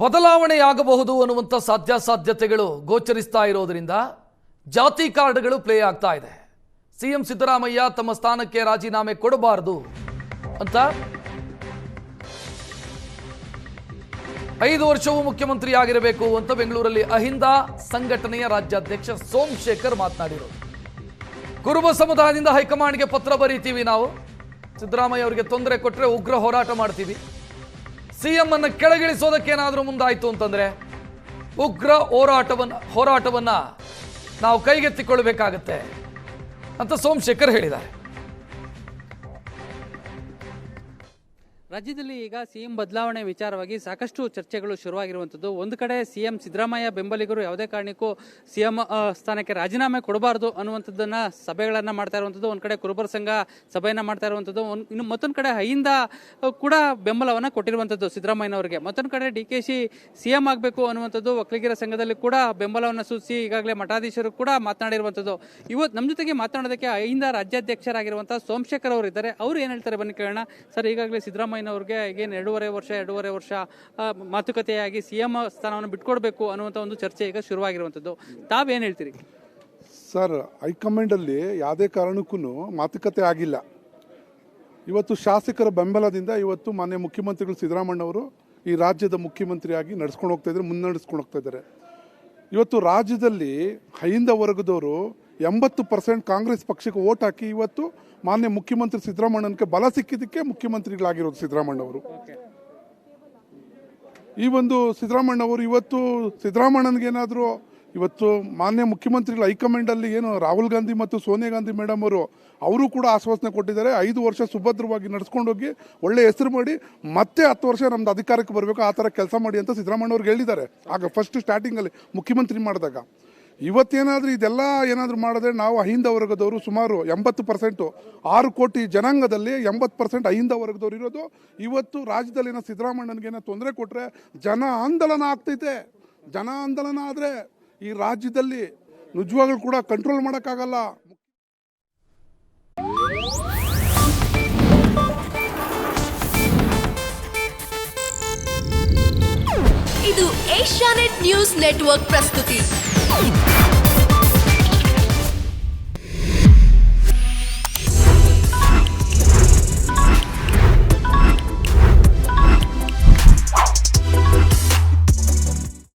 ಬದಲಾವಣೆಯಾಗಬಹುದು ಅನ್ನುವಂಥ ಸಾಧ್ಯತೆಗಳು ಗೋಚರಿಸ್ತಾ ಇರೋದ್ರಿಂದ ಜಾತಿ ಕಾರ್ಡ್ಗಳು ಪ್ಲೇ ಆಗ್ತಾ ಇದೆ. ಸಿಎಂ ಸಿದ್ದರಾಮಯ್ಯ ತಮ್ಮ ಸ್ಥಾನಕ್ಕೆ ರಾಜೀನಾಮೆ ಕೊಡಬಾರದು ಅಂತ 5 ವರ್ಷವೂ ಮುಖ್ಯಮಂತ್ರಿಯಾಗಿರಬೇಕು ಅಂತ ಬೆಂಗಳೂರಲ್ಲಿ ಅಹಿಂದ ಸಂಘಟನೆಯ ರಾಜ್ಯಾಧ್ಯಕ್ಷ ಸೋಮಶೇಖರ್ ಮಾತನಾಡಿದರು. ಕುರುಬ ಸಮುದಾಯದಿಂದ ಹೈಕಮಾಂಡ್ಗೆ ಪತ್ರ ಬರೀತೀವಿ, ನಾವು ಸಿದ್ದರಾಮಯ್ಯ ಅವರಿಗೆ ತೊಂದರೆ ಕೊಟ್ಟರೆ ಉಗ್ರ ಹೋರಾಟ ಮಾಡ್ತೀವಿ, ಸಿಎಂ ಅನ್ನು ಕೆಳಗಿಳಿಸೋದಕ್ಕೇನಾದರೂ ಮುಂದಾಯಿತು ಅಂತಂದ್ರೆ ಉಗ್ರ ಹೋರಾಟವನ್ನ ನಾವು ಕೈಗೆತ್ತಿಕೊಳ್ಳಬೇಕಾಗತ್ತೆ ಅಂತ ಸೋಮಶೇಖರ್ ಹೇಳಿದ್ದಾರೆ. ರಾಜ್ಯದಲ್ಲಿ ಈಗ ಸಿಎಂ ಬದಲಾವಣೆ ವಿಚಾರವಾಗಿ ಸಾಕಷ್ಟು ಚರ್ಚೆಗಳು ಶುರುವಾಗಿರುವಂಥದ್ದು. ಒಂದು ಕಡೆ ಸಿಎಂ ಸಿದ್ದರಾಮಯ್ಯ ಬೆಂಬಲಿಗರು ಯಾವುದೇ ಕಾರಣಕ್ಕೂ ಸಿಎಂ ಸ್ಥಾನಕ್ಕೆ ರಾಜೀನಾಮೆ ಕೊಡಬಾರದು ಅನ್ನುವಂಥದ್ದನ್ನ ಸಭೆಗಳನ್ನು ಮಾಡ್ತಾ ಇರುವಂಥದ್ದು. ಒಂದು ಕಡೆ ಕುರುಬರ ಸಂಘ ಸಭೆಯನ್ನು ಮಾಡ್ತಾ ಇರುವಂಥದ್ದು. ಇನ್ನು ಮತ್ತೊಂದು ಕಡೆ ಅಹಿಂದ ಕೂಡ ಬೆಂಬಲವನ್ನು ಕೊಟ್ಟಿರುವಂಥದ್ದು ಸಿದ್ದರಾಮಯ್ಯನವರಿಗೆ. ಮತ್ತೊಂದು ಕಡೆ DKC ಸಿಎಂ ಆಗಬೇಕು ಅನ್ನುವಂಥದ್ದು ಒಕ್ಕಲಿಗರ ಸಂಘದಲ್ಲಿ ಕೂಡ ಬೆಂಬಲವನ್ನು ಸೂಚಿಸಿ ಈಗಾಗಲೇ ಮಠಾಧೀಶರು ಕೂಡ ಮಾತನಾಡಿರುವಂಥದ್ದು. ಇವತ್ತು ನಮ್ಮ ಜೊತೆಗೆ ಮಾತನಾಡೋದಕ್ಕೆ ಅಹಿಂದ ರಾಜ್ಯಾಧ್ಯಕ್ಷರಾಗಿರುವಂತಹ ಸೋಮಶೇಖರ್ ಅವರು ಇದ್ದಾರೆ. ಅವರು ಏನು ಹೇಳ್ತಾರೆ ಬನ್ನಿ ಕೇಳೋಣ. ಸರ್, ಈಗಾಗಲೇ ಸಿದ್ದರಾಮಯ್ಯ ಅವ್ರಿಗೆ ಈಗೇನು ಎರಡೂವರೆ ವರ್ಷ ಮಾತುಕತೆಯಾಗಿ ಸಿಎಂ ಸ್ಥಾನವನ್ನು ಬಿಟ್ಕೊಡ್ಬೇಕು ಅನ್ನುವಂಥ ಒಂದು ಚರ್ಚೆ ಈಗ ಶುರುವಾಗಿರುವಂಥದ್ದು. ತಾವೇನು ಹೇಳ್ತೀರಿ ಸರ್? ಹೈಕಮಾಂಡ್ ಅಲ್ಲಿ ಯಾವುದೇ ಕಾರಣಕ್ಕೂ ಮಾತುಕತೆ ಆಗಿಲ್ಲ. ಇವತ್ತು ಶಾಸಕರ ಬೆಂಬಲದಿಂದ ಇವತ್ತು ಮಾನ್ಯ ಮುಖ್ಯಮಂತ್ರಿಗಳು ಸಿದ್ದರಾಮಯ್ಯನವರು ಈ ರಾಜ್ಯದ ಮುಖ್ಯಮಂತ್ರಿಯಾಗಿ ನಡ್ಸ್ಕೊಂಡು ಹೋಗ್ತಾ ಇದ್ದಾರೆ, ಮುನ್ನಡೆಸ್ಕೊಂಡು ಹೋಗ್ತಾ ಇದ್ದಾರೆ. ಇವತ್ತು ರಾಜ್ಯದಲ್ಲಿ ಅಹಿಂದ ವರ್ಗದವರು 80% ಕಾಂಗ್ರೆಸ್ ಪಕ್ಷಕ್ಕೆ ಓಟ್ ಹಾಕಿ ಇವತ್ತು ಮಾನ್ಯ ಮುಖ್ಯಮಂತ್ರಿ ಸಿದ್ದರಾಮಯ್ಯನಿಗೆ ಬಲ ಸಿಕ್ಕಿದ್ದಕ್ಕೆ ಮುಖ್ಯಮಂತ್ರಿಗಳಾಗಿರೋದು ಸಿದ್ದರಾಮಯ್ಯನವರು. ಈ ಒಂದು ಸಿದ್ದರಾಮಯ್ಯನವರು ಇವತ್ತು ಸಿದ್ದರಾಮಯ್ಯನಿಗೇನಾದರೂ ಇವತ್ತು ಮಾನ್ಯ ಮುಖ್ಯಮಂತ್ರಿಗಳ ಹೈಕಮಾಂಡ್ ಅಲ್ಲಿ ಏನು ರಾಹುಲ್ ಗಾಂಧಿ ಮತ್ತು ಸೋನಿಯಾ ಗಾಂಧಿ ಮೇಡಮ್ ಅವರು ಕೂಡ ಆಶ್ವಾಸನೆ ಕೊಟ್ಟಿದ್ದಾರೆ. 5 ವರ್ಷ ಸುಭದ್ರವಾಗಿ ನಡ್ಸ್ಕೊಂಡು ಹೋಗಿ ಒಳ್ಳೆ ಹೆಸರು ಮಾಡಿ ಮತ್ತೆ 10 ವರ್ಷ ನಮ್ದು ಅಧಿಕಾರಕ್ಕೆ ಬರಬೇಕು, ಆ ಥರ ಕೆಲಸ ಮಾಡಿ ಅಂತ ಸಿದ್ದರಾಮಯ್ಯವ್ರಿಗೆ ಹೇಳಿದ್ದಾರೆ. ಆಗ ಫಸ್ಟ್ ಸ್ಟಾರ್ಟಿಂಗಲ್ಲಿ ಮುಖ್ಯಮಂತ್ರಿ ಮಾಡಿದಾಗ. ಇವತ್ತೇನಾದ್ರೂ ಇದೆಲ್ಲ ಏನಾದರೂ ಮಾಡಿದ್ರೆ ನಾವು ಅಹಿಂದ ವರ್ಗದವರು ಸುಮಾರು 80%, 6 ಕೋಟಿ ಜನಾಂಗದಲ್ಲಿ 80% ಅಹಿಂದ ವರ್ಗದವ್ರು ಇರೋದು. ಇವತ್ತು ರಾಜ್ಯದಲ್ಲಿ ಏನೋ ಸಿದ್ದರಾಮಯ್ಯನಿಗೇನೋ ತೊಂದರೆ ಕೊಟ್ಟರೆ ಜನ ಆಂದೋಲನ ಆಗ್ತೈತೆ. ಜನ ಆಂದೋಲನ ಆದರೆ ಈ ರಾಜ್ಯದಲ್ಲಿ ನಿಜವಾಗ್ಲೂ ಕೂಡ ಕಂಟ್ರೋಲ್ ಮಾಡೋಕ್ಕಾಗಲ್ಲ. ಇದು ಏಷ್ಯಾನೆಟ್ ನ್ಯೂಸ್ ನೆಟ್ವರ್ಕ್ ಪ್ರಸ್ತುತಿ.